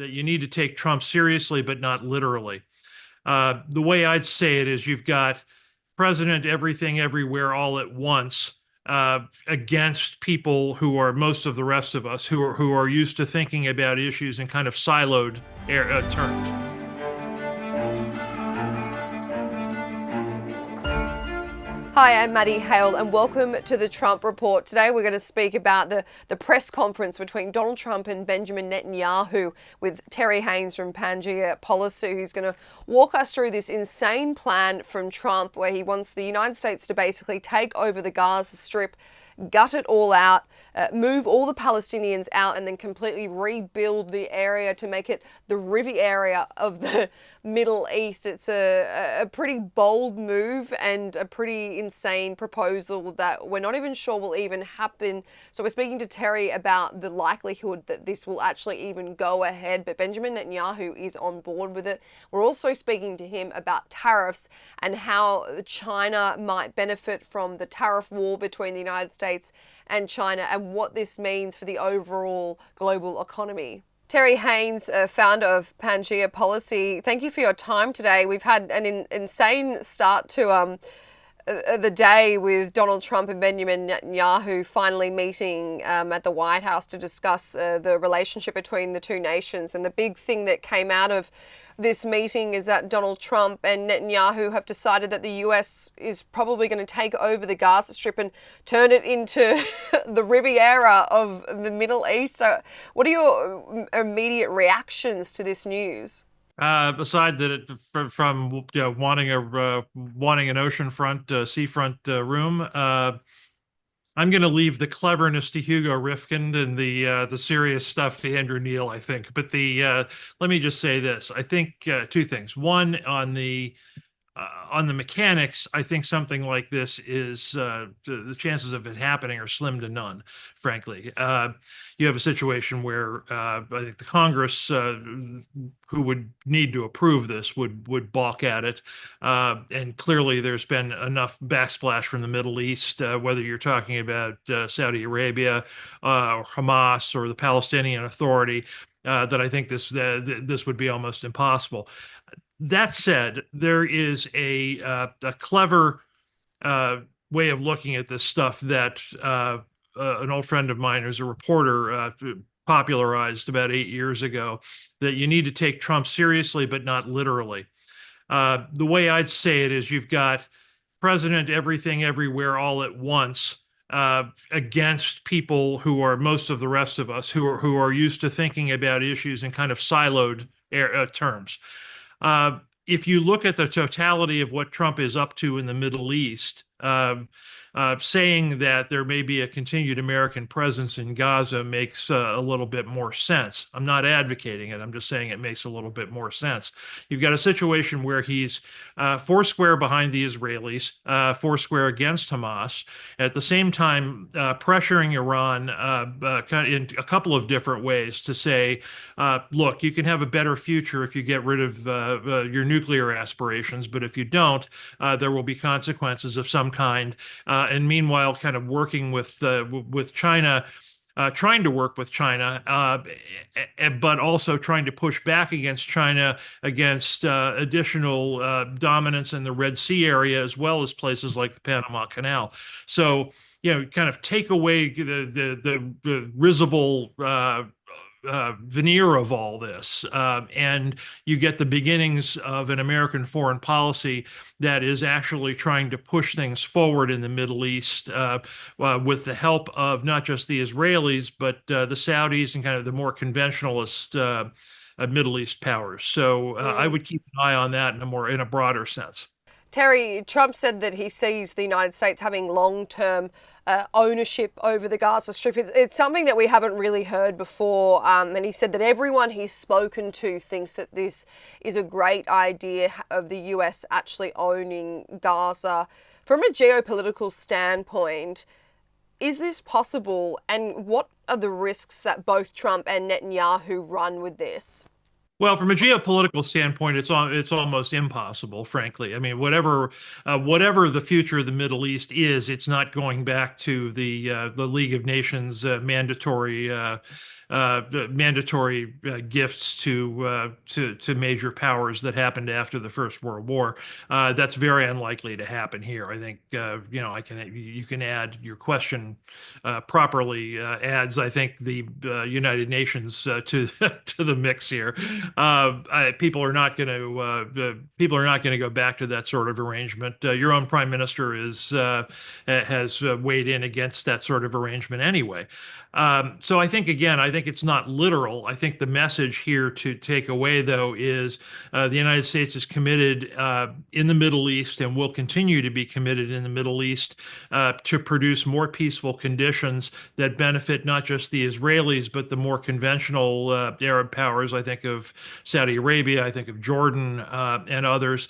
that you need to take Trump seriously, but not literally. The way I'd say it is you've got President Everything Everywhere all at once against people who are most of the rest of us who are used to thinking about issues in kind of siloed terms. Hi, I'm Maddie, Hale, and welcome to the Trump Report. Today we're going to speak about the press conference between Donald Trump and Benjamin Netanyahu with Terry Haines from Pangaea Policy, who's going to walk us through this insane plan from Trump where he wants the United States to basically take over the Gaza Strip, gut it all out, move all the Palestinians out, and then completely rebuild the area to make it the Riviera of the Middle East. It's a pretty bold move and a pretty insane proposal that we're not even sure will even happen. So we're speaking to Terry about the likelihood that this will actually even go ahead, but Benjamin Netanyahu is on board with it. We're also speaking to him about tariffs and how China might benefit from the tariff war between the United States and China and what this means for the overall global economy. Terry Haines, founder of Pangaea Policy, thank you for your time today. We've had an insane start to the day with Donald Trump and Benjamin Netanyahu finally meeting at the White House to discuss the relationship between the two nations. And the big thing that came out of this meeting is that Donald Trump and Netanyahu have decided that the US is probably going to take over the Gaza Strip and turn it into the Riviera of the Middle East. So what are your immediate reactions to this news? Aside that from wanting an oceanfront, seafront room, I'm going to leave the cleverness to Hugo Rifkin and the serious stuff to Andrew Neil, I think. But let me just say this: I think two things. One, on the mechanics, I think something like this is the chances of it happening are slim to none, frankly. You have a situation where I think the Congress, who would need to approve this, would balk at it. And clearly, there's been enough backsplash from the Middle East, whether you're talking about Saudi Arabia, or Hamas, or the Palestinian Authority, that I think this would be almost impossible. That said, there is a clever way of looking at this stuff that an old friend of mine who's a reporter popularized about 8 years ago, that you need to take Trump seriously, but not literally. The way I'd say it is you've got President Everything Everywhere all at once against people who are most of the rest of us who are used to thinking about issues in kind of siloed terms. If you look at the totality of what Trump is up to in the Middle East, saying that there may be a continued American presence in Gaza makes a little bit more sense. I'm not advocating it. I'm just saying it makes a little bit more sense. You've got a situation where he's foursquare behind the Israelis, foursquare against Hamas, at the same time pressuring Iran in a couple of different ways to say, look, you can have a better future if you get rid of your nuclear aspirations, but if you don't, there will be consequences of some kind. And meanwhile, kind of working with China, trying to work with China, but also trying to push back against China, against additional dominance in the Red Sea area, as well as places like the Panama Canal. So, kind of take away the risible veneer of all this, and you get the beginnings of an American foreign policy that is actually trying to push things forward in the Middle East, with the help of not just the Israelis, but the Saudis and kind of the more conventionalist Middle East powers. So I would keep an eye on that in a broader sense. Terry, Trump said that he sees the United States having long-term ownership over the Gaza Strip. It's something that we haven't really heard before. And he said that everyone he's spoken to thinks that this is a great idea of the US actually owning Gaza. From a geopolitical standpoint, is this possible? And what are the risks that both Trump and Netanyahu run with this? Well, from a geopolitical standpoint, it's almost impossible, frankly. I mean, whatever the future of the Middle East is, it's not going back to the League of Nations mandatory mandatory gifts to major powers that happened after the First World War. That's very unlikely to happen here. I think you can add your question properly adds, I think, the United Nations to to the mix here. People are not going to go back to that sort of arrangement. Your own prime minister has weighed in against that sort of arrangement anyway. So I think it's not literal. I think the message here to take away, though, is the United States is committed in the Middle East and will continue to be committed in the Middle East to produce more peaceful conditions that benefit not just the Israelis, but the more conventional Arab powers. I think of Saudi Arabia, I think of Jordan and others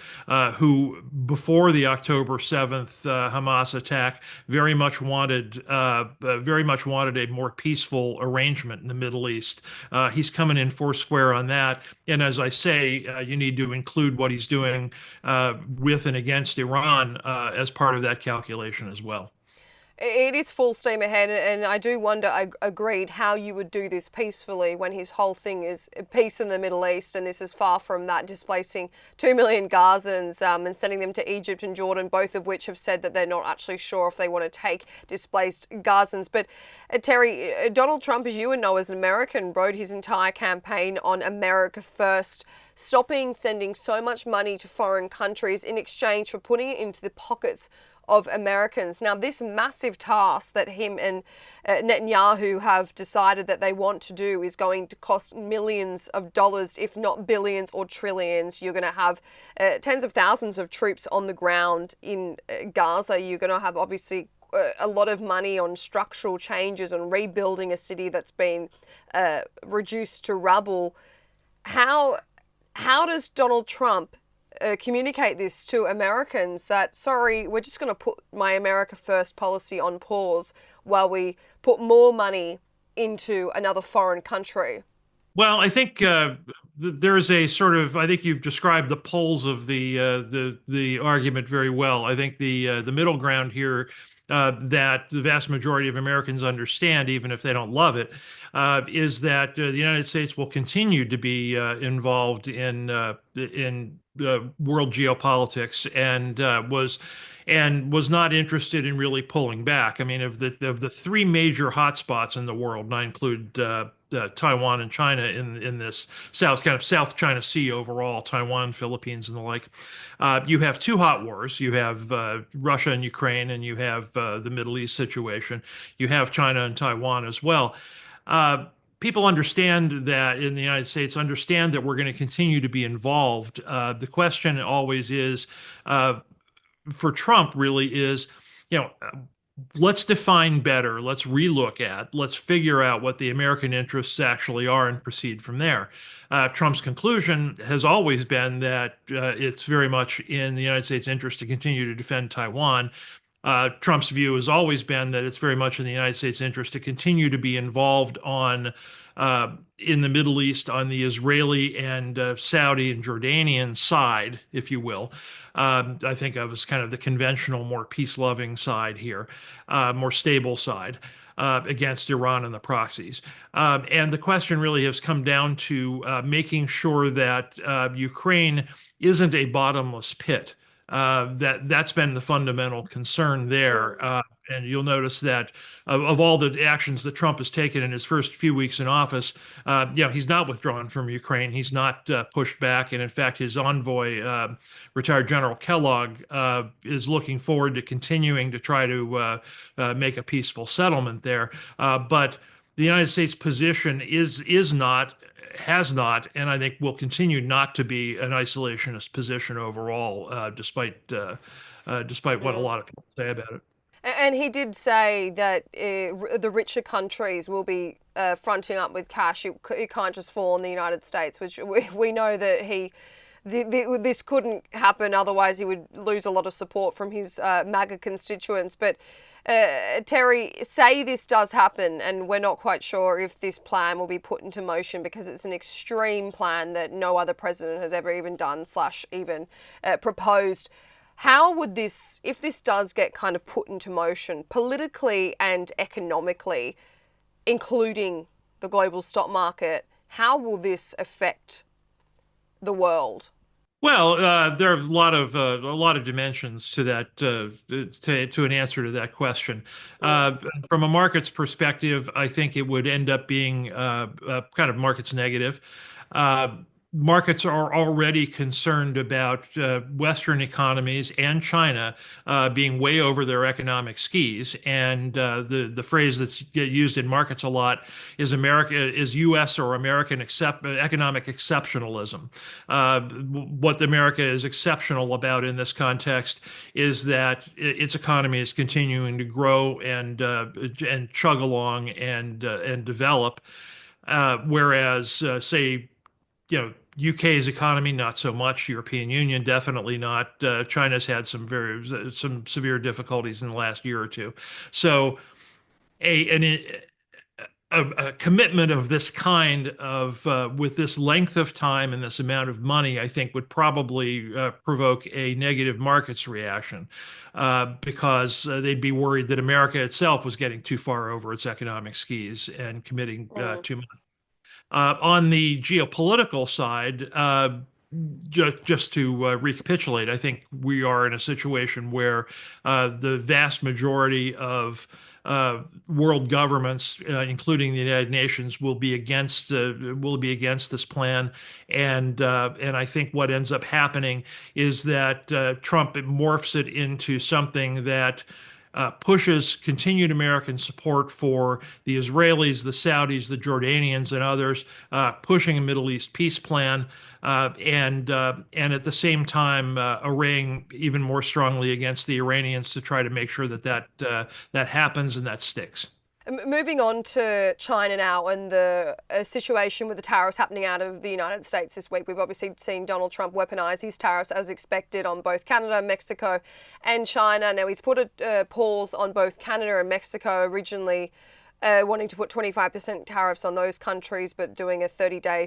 who, before the October 7th Hamas attack, very much wanted a more peaceful arrangement in the Middle East. He's coming in foursquare on that. And as I say, you need to include what he's doing with and against Iran as part of that calculation as well. It is full steam ahead, and I do wonder, I agreed, how you would do this peacefully when his whole thing is peace in the Middle East, and this is far from that, displacing 2 million Gazans and sending them to Egypt and Jordan, both of which have said that they're not actually sure if they want to take displaced Gazans. But Terry, Donald Trump, as you would know as an American, wrote his entire campaign on America First, stopping sending so much money to foreign countries in exchange for putting it into the pockets of Americans. Now, this massive task that him and Netanyahu have decided that they want to do is going to cost millions of dollars, if not billions or trillions. You're going to have tens of thousands of troops on the ground in Gaza. You're going to have, obviously, a lot of money on structural changes, on rebuilding a city that's been reduced to rubble. How does Donald Trump communicate this to Americans that, sorry, we're just going to put my America First policy on pause while we put more money into another foreign country? Well, I think there is a sort of. I think you've described the poles of the argument very well. I think the middle ground here that the vast majority of Americans understand, even if they don't love it, is that the United States will continue to be involved in world geopolitics and was not interested in really pulling back. I mean, of the three major hotspots in the world, and I include Taiwan and China in this South China Sea overall, Taiwan, Philippines, and the like. You have two hot wars. You have Russia and Ukraine, and you have the Middle East situation. You have China and Taiwan as well. People understand that in the United States, understand that we're going to continue to be involved. The question always is, for Trump, really is, let's define better, let's relook at, let's figure out what the American interests actually are and proceed from there. Trump's conclusion has always been that it's very much in the United States' interest to continue to defend Taiwan. Trump's view has always been that it's very much in the United States' interest to continue to be involved in the Middle East on the Israeli and Saudi and Jordanian side, if you will. I think of as kind of the conventional, more peace-loving side here, more stable side against Iran and the proxies. And the question really has come down to making sure that Ukraine isn't a bottomless pit. That's been the fundamental concern there. And you'll notice that of all the actions that Trump has taken in his first few weeks in office, he's not withdrawn from Ukraine. He's not pushed back. And in fact, his envoy, retired General Kellogg, is looking forward to continuing to try to make a peaceful settlement there. But the United States position is not, has not, and I think will continue not to be an isolationist position overall, despite what a lot of people say about it. And he did say that the richer countries will be fronting up with cash. It can't just fall on the United States, which we know that this couldn't happen. Otherwise, he would lose a lot of support from his MAGA constituents. But Terry, say this does happen, and we're not quite sure if this plan will be put into motion because it's an extreme plan that no other president has ever even done / even proposed. How would this, if this does get kind of put into motion politically and economically, including the global stock market. How will this affect the world? Well, there are a lot of dimensions to that to an answer to that question. Mm, From a market's perspective, I think it would end up being kind of markets negative. Uh, Markets are already concerned about Western economies and China being way over their economic skis, and the phrase that's used in markets a lot is U.S. or American economic exceptionalism. What America is exceptional about in this context is that its economy is continuing to grow and chug along and develop, whereas say UK's economy not so much, European Union definitely not. China's had some severe difficulties in the last year or two. So a an a commitment of this kind of with this length of time and this amount of money, I think would probably provoke a negative markets reaction because they'd be worried that America itself was getting too far over its economic skis and committing mm, too much. On the geopolitical side, just to recapitulate, I think we are in a situation where the vast majority of world governments, including the United Nations, will be against this plan, and I think what ends up happening is that Trump morphs it into something that pushes continued American support for the Israelis, the Saudis, the Jordanians, and others, pushing a Middle East peace plan, and at the same time arraying even more strongly against the Iranians to try to make sure that happens and that sticks. Moving on to China now and the situation with the tariffs happening out of the United States this week. We've obviously seen Donald Trump weaponize his tariffs as expected on both Canada, Mexico, and China. Now he's put a pause on both Canada and Mexico, originally wanting to put 25% tariffs on those countries, but doing a 30-day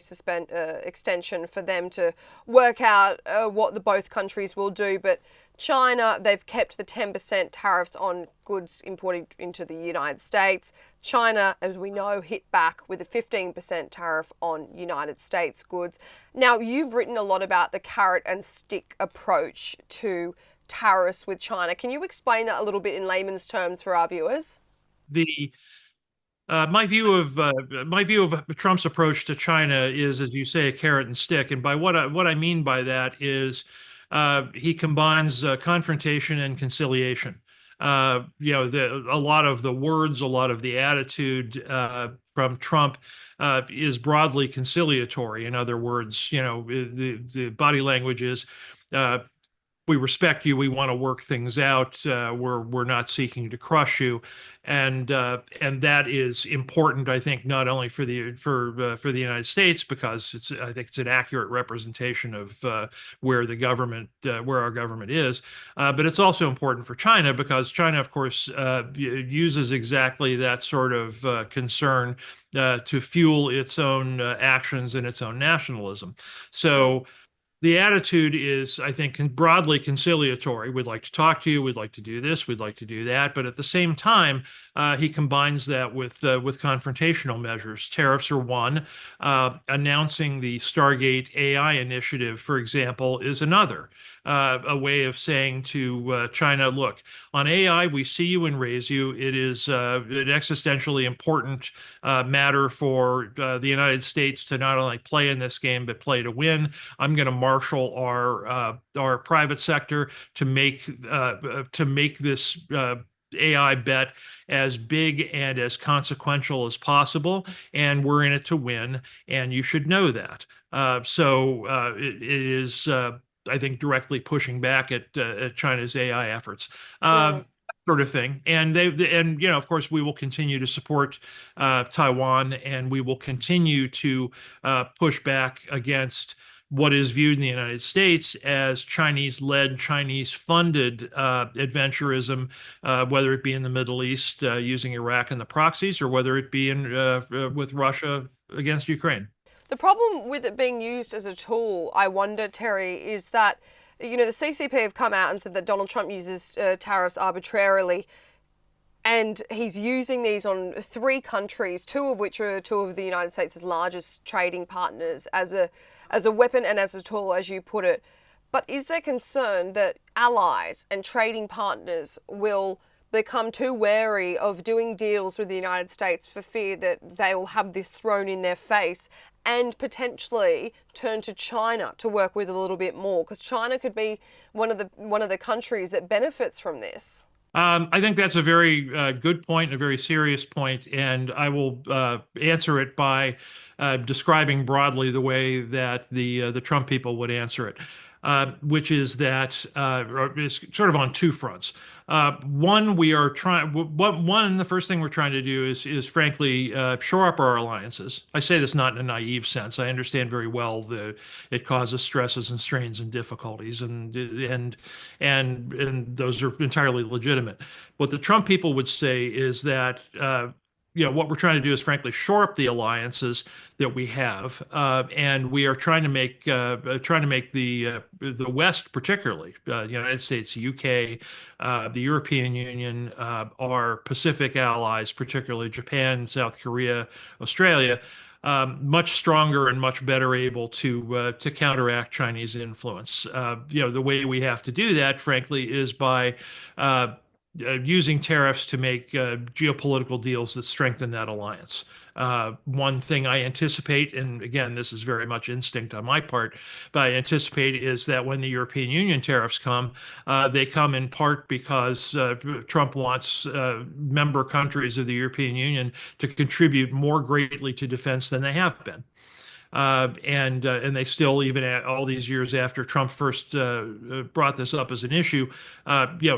extension for them to work out what the both countries will do. But China, they've kept the 10% tariffs on goods imported into the United States. China, as we know, hit back with a 15% tariff on United States goods. Now, you've written a lot about the carrot and stick approach to tariffs with China. Can you explain that a little bit in layman's terms for our viewers? The my view of Trump's approach to China is, as you say, a carrot and stick. And by what I mean by that is he combines confrontation and conciliation. A lot of the words, a lot of the attitude from Trump is broadly conciliatory. In other words, the body language is. We respect you. We want to work things out. We're not seeking to crush you, and that is important. I think not only for the United States because I think it's an accurate representation of where our government is, but it's also important for China because China, of course, uses exactly that sort of concern to fuel its own actions and its own nationalism. So. The attitude is, I think, broadly conciliatory. We'd like to talk to you. We'd like to do this. We'd like to do that. But at the same time, he combines that with confrontational measures. Tariffs are one. Announcing the Stargate AI initiative, for example, is another. A way of saying to China, look, on AI, we see you and raise you. It is an existentially important matter for the United States to not only play in this game, but play to win. I'm going to marshal our private sector to make this AI bet as big and as consequential as possible, and we're in it to win, and you should know that. It is, I think, directly pushing back at China's AI efforts. Mm. Sort of thing, of course, we will continue to support Taiwan, and we will continue to push back against what is viewed in the United States as Chinese-led, Chinese-funded adventurism, whether it be in the Middle East using Iraq and the proxies, or whether it be with Russia against Ukraine. The problem with it being used as a tool, I wonder, Terry, is that, the CCP have come out and said that Donald Trump uses tariffs arbitrarily. And he's using these on three countries, two of which are two of the United States' largest trading partners, as a weapon and as a tool, as you put it. But is there concern that allies and trading partners will become too wary of doing deals with the United States for fear that they will have this thrown in their face and potentially turn to China to work with a little bit more? Because China could be one of the countries that benefits from this. I think that's a very good point, and a very serious point, and I will answer it by describing broadly the way that the Trump people would answer it, which is that is sort of on two fronts. One, we are trying. One, the first thing we're trying to do is frankly shore up our alliances. I say this not in a naive sense. I understand very well the it causes stresses and strains and difficulties, and those are entirely legitimate. What the Trump people would say is that what we're trying to do is frankly shore up the alliances that we have, and we are trying to make the West, particularly United States, UK, the European Union, our Pacific allies, particularly Japan, South Korea, Australia, much stronger and much better able to counteract Chinese influence. The way we have to do that, frankly, is by using tariffs to make geopolitical deals that strengthen that alliance. One thing I anticipate, and again, this is very much instinct on my part, but I anticipate is that when the European Union tariffs come, they come in part because Trump wants member countries of the European Union to contribute more greatly to defense than they have been. And they still, even at all these years after Trump first brought this up as an issue,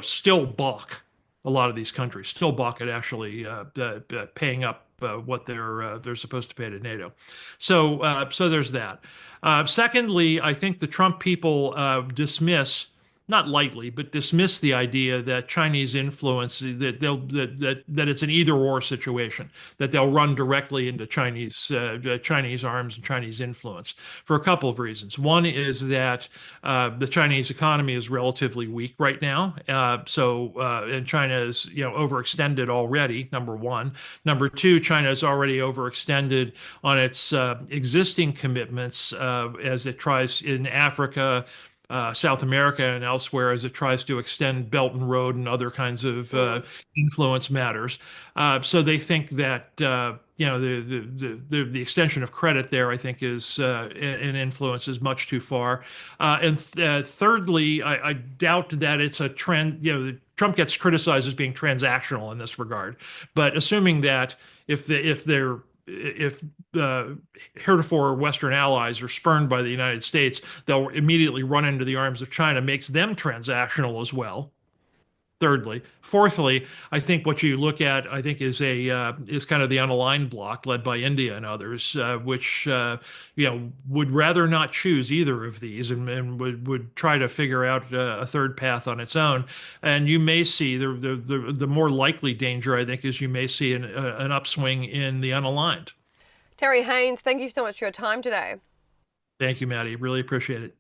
still balk. A lot of these countries still balk at actually paying up what they're supposed to pay to NATO. So there's that. Secondly, I think the Trump people dismiss, not lightly, but dismiss the idea that Chinese influence, that it's an either-or situation, that they'll run directly into Chinese arms and Chinese influence for a couple of reasons. One is that the Chinese economy is relatively weak right now, and China is overextended already. Number one. Number two, China is already overextended on its existing commitments as it tries in Africa, South America and elsewhere as it tries to extend Belt and Road and other kinds of influence matters. So they think that the extension of credit there, I think, is and influence is much too far. And thirdly, I doubt that it's a trend. Trump gets criticized as being transactional in this regard, but assuming that if heretofore Western allies are spurned by the United States, they'll immediately run into the arms of China, makes them transactional as well. Thirdly, fourthly, I think what you look at, I think, is kind of the unaligned bloc led by India and others, which would rather not choose either of these and would try to figure out a third path on its own. And you may see the more likely danger, I think, is you may see an upswing in the unaligned. Terry Haines, thank you so much for your time today. Thank you, Maddie. Really appreciate it.